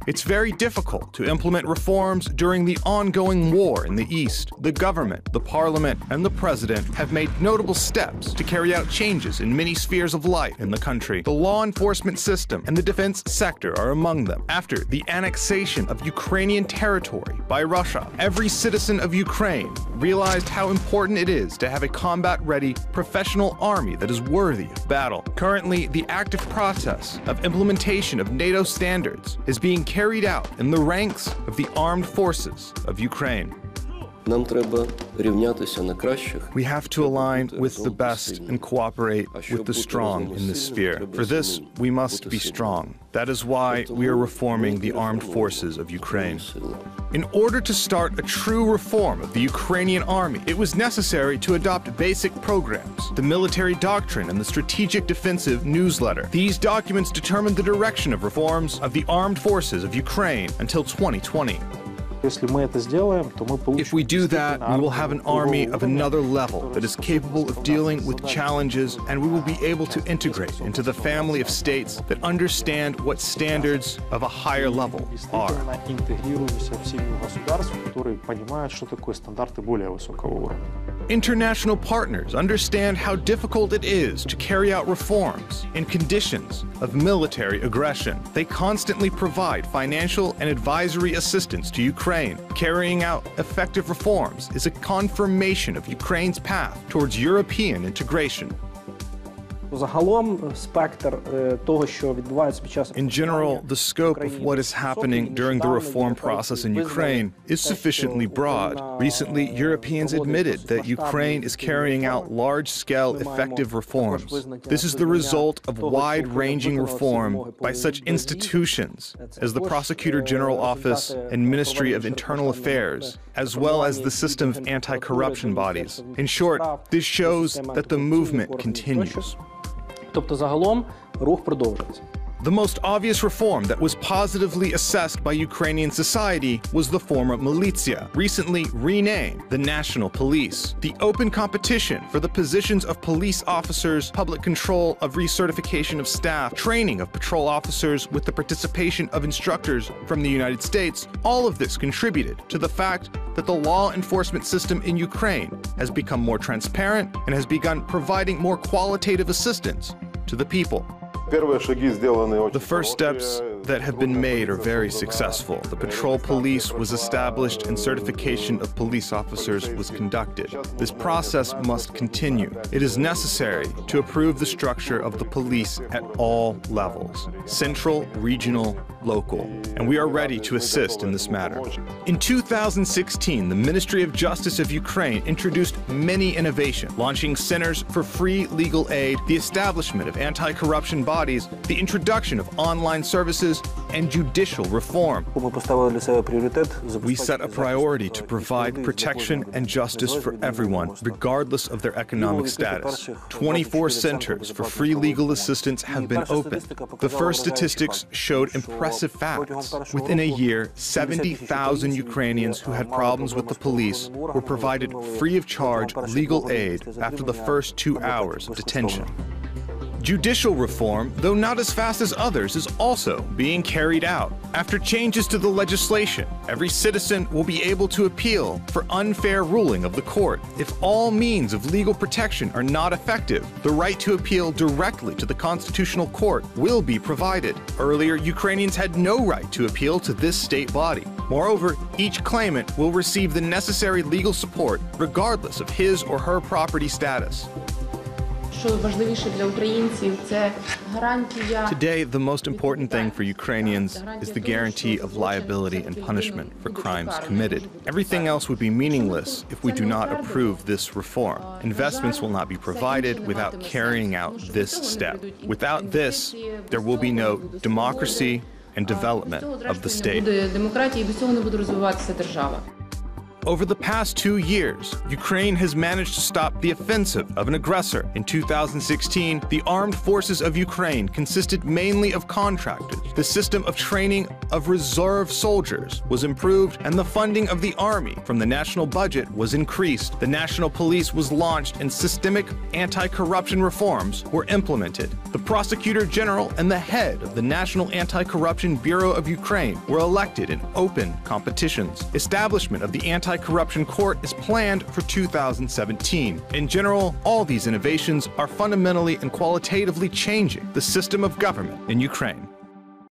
It's very difficult to implement reforms during the ongoing war in the East. The government, the parliament, and the president have made notable steps to carry out changes in many spheres of life in the country. The law enforcement system and the defense sector are among them. After the annexation of Ukrainian territory by Russia, every citizen of Ukraine realized how important it is to have a combat-ready, professional army that is worthy of battle. Currently, the active process of implementation of NATO standards is being carried out in the ranks of the armed forces of Ukraine. We have to align with the best and cooperate with the strong in this sphere. For this, we must be strong. That is why we are reforming the armed forces of Ukraine. In order to start a true reform of the Ukrainian army, it was necessary to adopt basic programs, the military doctrine and the strategic defensive newsletter. These documents determine the direction of reforms of the armed forces of Ukraine until 2020. If we do that, we will have an army of another level that is capable of dealing with challenges, and we will be able to integrate into the family of states that understand what standards of a higher level are. International partners understand how difficult it is to carry out reforms in conditions of military aggression. They constantly provide financial and advisory assistance to Ukraine. Carrying out effective reforms is a confirmation of Ukraine's path towards European integration. In general, the scope of what is happening during the reform process in Ukraine is sufficiently broad. Recently, Europeans admitted that Ukraine is carrying out large-scale effective reforms. This is the result of wide-ranging reform by such institutions as the Prosecutor General Office and Ministry of Internal Affairs, as well as the system of anti-corruption bodies. In short, this shows that the movement continues. The most obvious reform that was positively assessed by Ukrainian society was the former militia, recently renamed the National Police. The open competition for the positions of police officers, public control of recertification of staff, training of patrol officers with the participation of instructors from the United States, all of this contributed to the fact that the law enforcement system in Ukraine has become more transparent and has begun providing more qualitative assistance to the people. The first steps that have been made are very successful. The patrol police was established and certification of police officers was conducted. This process must continue. It is necessary to approve the structure of the police at all levels, central, regional, local, and we are ready to assist in this matter. In 2016, the Ministry of Justice of Ukraine introduced many innovations, launching centers for free legal aid, the establishment of anti-corruption bodies, the introduction of online services, and judicial reform. We set a priority to provide protection and justice for everyone, regardless of their economic status. 24 centers for free legal assistance have been opened. The first statistics showed impressive facts. Within a year, 70,000 Ukrainians who had problems with the police were provided free of charge legal aid after the first 2 hours of detention. Judicial reform, though not as fast as others, is also being carried out. After changes to the legislation, every citizen will be able to appeal for unfair ruling of the court. If all means of legal protection are not effective, the right to appeal directly to the Constitutional Court will be provided. Earlier, Ukrainians had no right to appeal to this state body. Moreover, each claimant will receive the necessary legal support regardless of his or her property status. Today, the most important thing for Ukrainians is the guarantee of liability and punishment for crimes committed. Everything else would be meaningless if we do not approve this reform. Investments will not be provided without carrying out this step. Without this, there will be no democracy and development of the state. Over the past 2 years, Ukraine has managed to stop the offensive of an aggressor. In 2016, the armed forces of Ukraine consisted mainly of contractors. The system of training of reserve soldiers was improved, and the funding of the army from the national budget was increased. The national police was launched, and systemic anti-corruption reforms were implemented. The prosecutor general and the head of the National Anti-Corruption Bureau of Ukraine were elected in open competitions. Establishment of the Anti-Corruption Court is planned for 2017. In general, all these innovations are fundamentally and qualitatively changing the system of government in Ukraine.